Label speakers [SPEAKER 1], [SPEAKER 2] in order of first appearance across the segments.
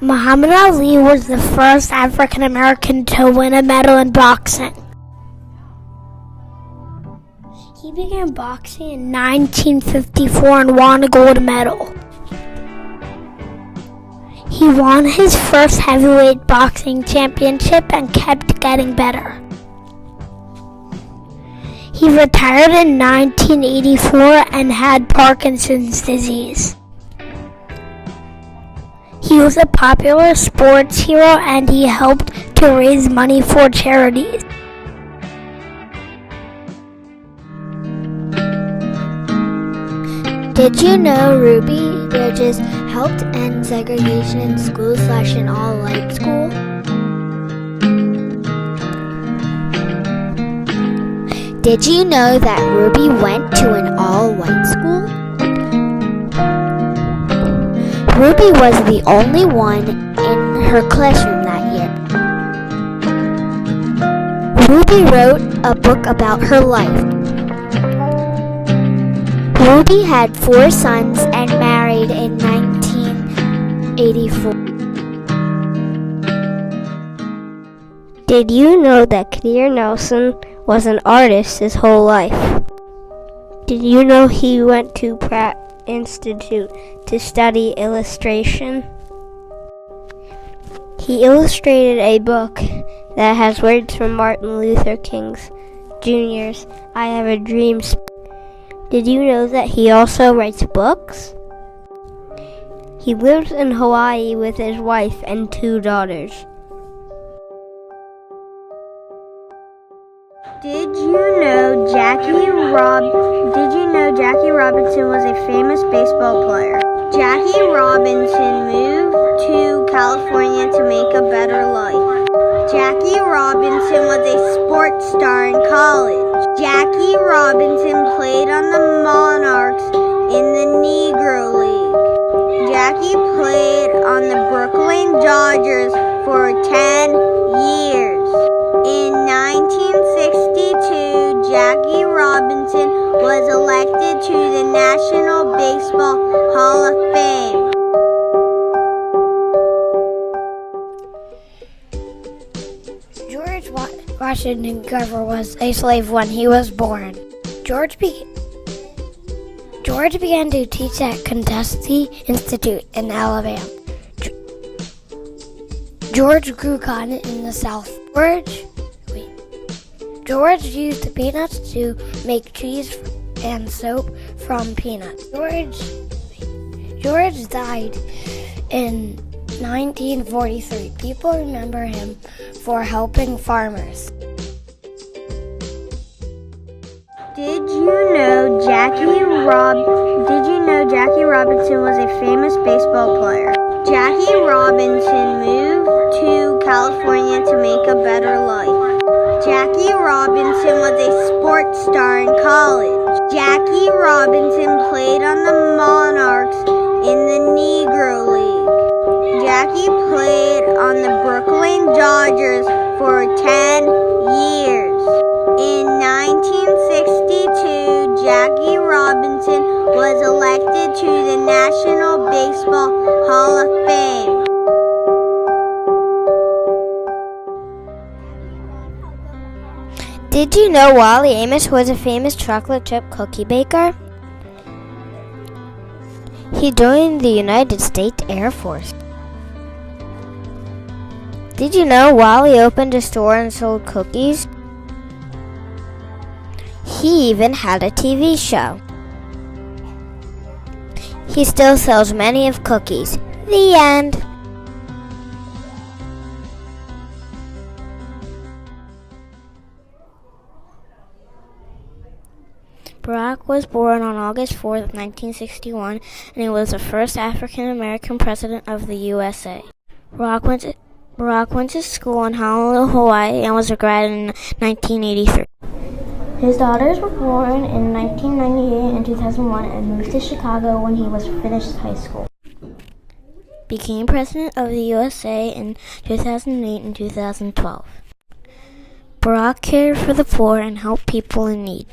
[SPEAKER 1] Muhammad Ali was the first African American to win a medal in boxing. He began boxing in 1954 and won a gold medal. He won his first heavyweight boxing championship and kept getting better. He retired in 1984 and had Parkinson's disease. He was a popular sports hero and he helped to raise money for charities.
[SPEAKER 2] Did you know Ruby Bridges helped end segregation in schools / an all-white school? Did you know that Ruby went to an all-white school? Ruby was the only one in her classroom that year. Ruby wrote a book about her life. Ruby had 4 sons and married in 1984.
[SPEAKER 3] Did you know that Kadir Nelson was an artist his whole life? Did you know he went to Pratt Institute to study illustration? He illustrated a book that has words from Martin Luther King Jr.'s I Have a Dream. Did you know that he also writes books? He lives in Hawaii with his wife and 2 daughters.
[SPEAKER 4] Did you know Jackie Robinson was a famous baseball player? Jackie Robinson moved to California to make a better life. Jackie Robinson was a sports star in college. Jackie Robinson played on the Monarchs in the Negro League. Jackie played on the Brooklyn Dodgers for 10 years. In 1962, Jackie Robinson was elected to the National Baseball Hall of Fame.
[SPEAKER 1] George Washington Carver was a slave when he was born. George began to teach at Kentucky Institute in Alabama. George grew cotton in the South. George used peanuts to make cheese and soap from peanuts. George died in 1943. People remember him for helping farmers.
[SPEAKER 4] Did you know Jackie Robinson was a famous baseball player? Jackie Robinson moved to California to make a better life. Jackie Robinson was a sports star in college. Jackie Robinson played on the Monarchs in the Negro League. Jackie played on the Brooklyn Dodgers for 10 years. In 1962, Jackie Robinson was elected to the National Baseball Hall of Fame.
[SPEAKER 3] Did you know Wally Amos was a famous chocolate chip cookie baker? He joined the United States Air Force. Did you know Wally opened a store and sold cookies? He even had a TV show. He still sells many of cookies. The end. Barack was born on August 4th, 1961, and he was the first African-American president of the USA. Barack went to school in Honolulu, Hawaii, and was a grad in 1983. His daughters were born in 1998 and 2001 and moved to Chicago when he was finished high school. Became president of the USA in 2008 and 2012. Barack cared for the poor and helped people in need.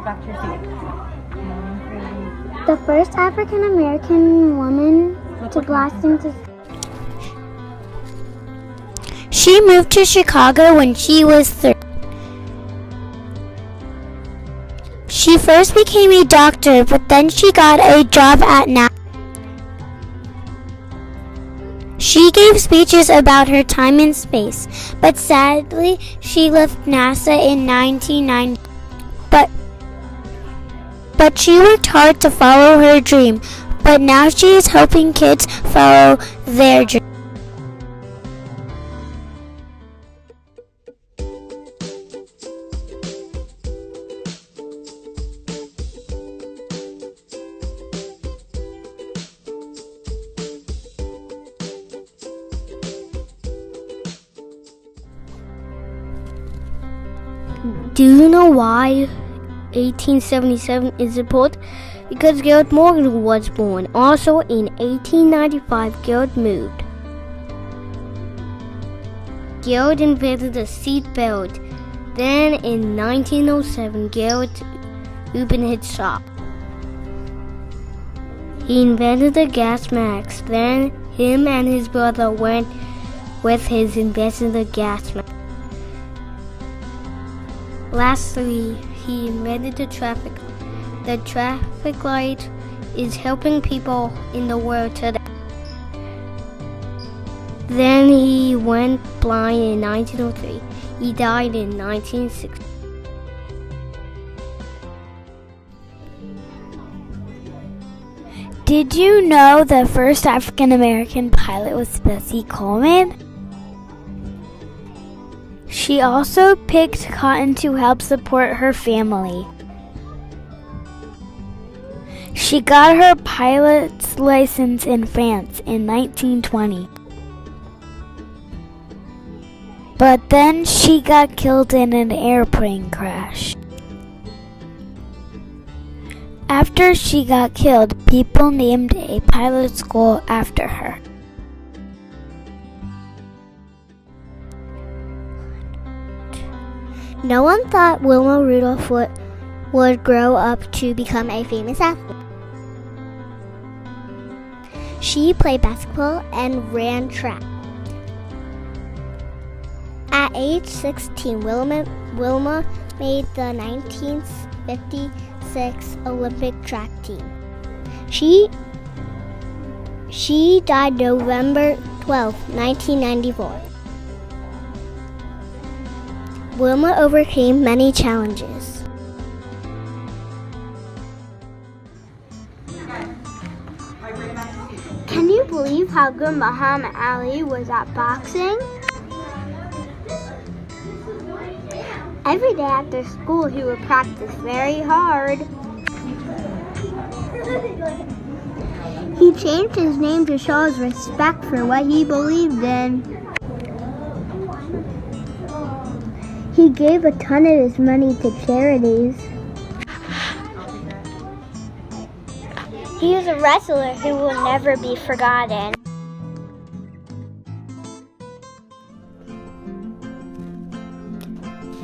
[SPEAKER 5] back to your seat.
[SPEAKER 2] The first African American woman to blast into.
[SPEAKER 1] She moved to Chicago when she was 3. She first became a doctor, but then she got a job at NASA. She gave speeches about her time in space, but sadly, she left NASA in 1990. But she worked hard to follow her dream, but now she is helping kids follow their dream.
[SPEAKER 3] Do you know why 1877 is important? Because Garrett Morgan was born. Also in 1895, Garrett moved. Garrett invented the seat belt. Then in 1907, Garrett opened his shop. He invented the gas mask. Then him and his brother went with his invention of the gas mask. Lastly, he invented the traffic. The traffic light is helping people in the world today. Then he went blind in 1903. He died in 1960.
[SPEAKER 1] Did you know the first African American pilot was Bessie Coleman? She also picked cotton to help support her family. She got her pilot's license in France in 1920. But then she got killed in an airplane crash. After she got killed, people named a pilot school after her.
[SPEAKER 2] No one thought Wilma Rudolph would grow up to become a famous athlete. She played basketball and ran track. At age 16, Wilma made the 1956 Olympic track team. She died November 12, 1994. Wilma overcame many challenges.
[SPEAKER 4] Can you believe how good Muhammad Ali was at boxing? Every day after school, he would practice very hard. He changed his name to show his respect for what he believed in. He gave a ton of his money to charities. He was a wrestler who will never be forgotten.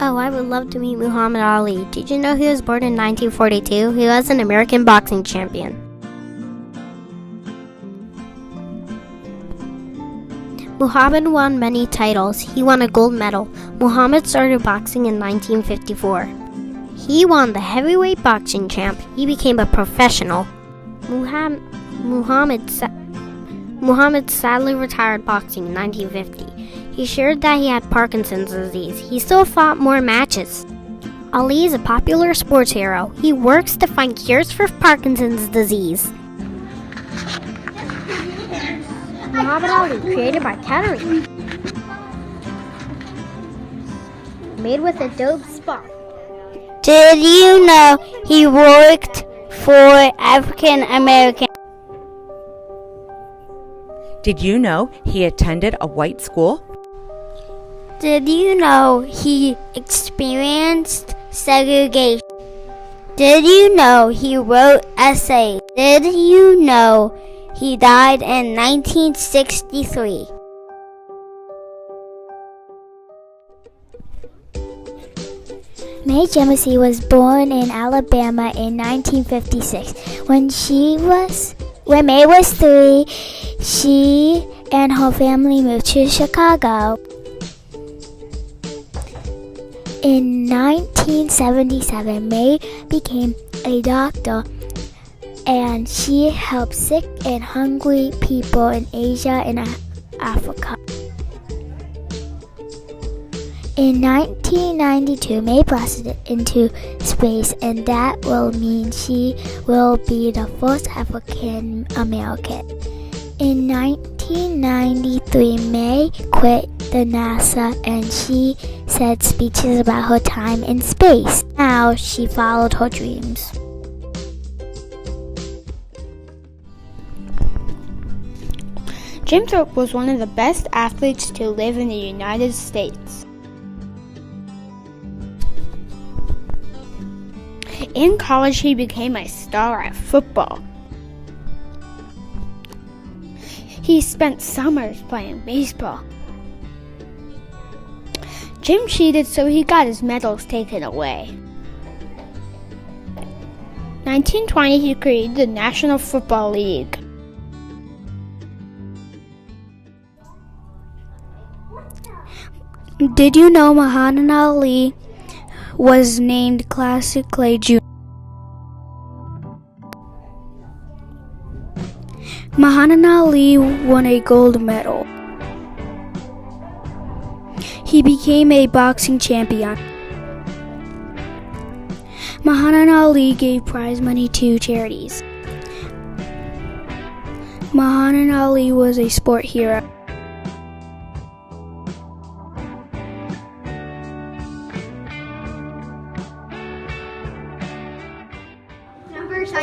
[SPEAKER 3] Oh, I would love to meet Muhammad Ali. Did you know he was born in 1942? He was an American boxing champion. Muhammad won many titles. He won a gold medal. Muhammad started boxing in 1954. He won the heavyweight boxing champ. He became a professional. Muhammad sadly retired boxing in 1950. He shared that he had Parkinson's disease. He still fought more matches. Ali is a popular sports hero. He works to find cures for Parkinson's disease. Muhammad Ali, created by Katarina. Made with a dope spot.
[SPEAKER 1] Did you know he worked for African American?
[SPEAKER 5] Did you know he attended a white school?
[SPEAKER 1] Did you know he experienced segregation? Did you know he wrote essays? Did you know he died in 1963?
[SPEAKER 2] Mae Jemison was born in Alabama in 1956. When Mae was 3, she and her family moved to Chicago. In 1977, Mae became a doctor, and she helped sick and hungry people in Asia and Africa. In 1992, Mae blasted into space, and that will mean she will be the first African American. In 1993, Mae quit the NASA, and she said speeches about her time in space. Now she followed her dreams.
[SPEAKER 4] Jim Thorpe was one of the best athletes to live in the United States. In college, he became a star at football. He spent summers playing baseball. Jim cheated, so he got his medals taken away. 1920, he created the National Football League.
[SPEAKER 1] Did you know Muhammad Ali was named Classic Clay Jr.? Muhammad Ali won a gold medal. He became a boxing champion. Muhammad Ali gave prize money to charities. Muhammad Ali was a sport hero.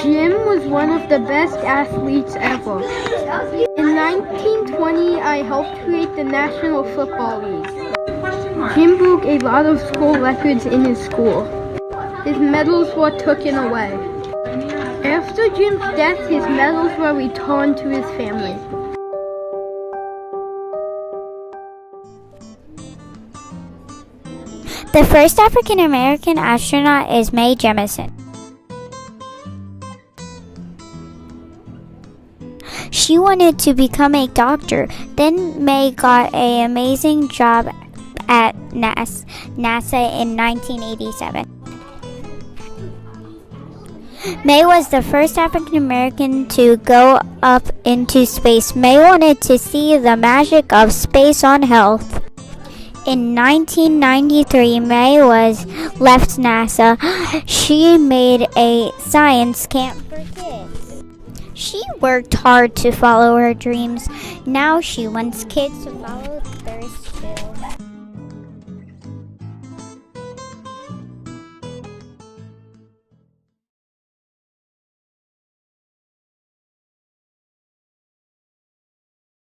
[SPEAKER 4] Jim was one of the best athletes ever. In 1920, I helped create the National Football League. Jim broke a lot of school records in his school. His medals were taken away. After Jim's death, his medals were returned to his family.
[SPEAKER 1] The first African American astronaut is Mae Jemison. She wanted to become a doctor. Then Mae got an amazing job at NASA in 1987. Mae was the first African American to go up into space. Mae wanted to see the magic of space on Earth. In 1993, Mae left NASA. She made a science camp for kids. She worked hard to follow her dreams. Now she wants kids to follow their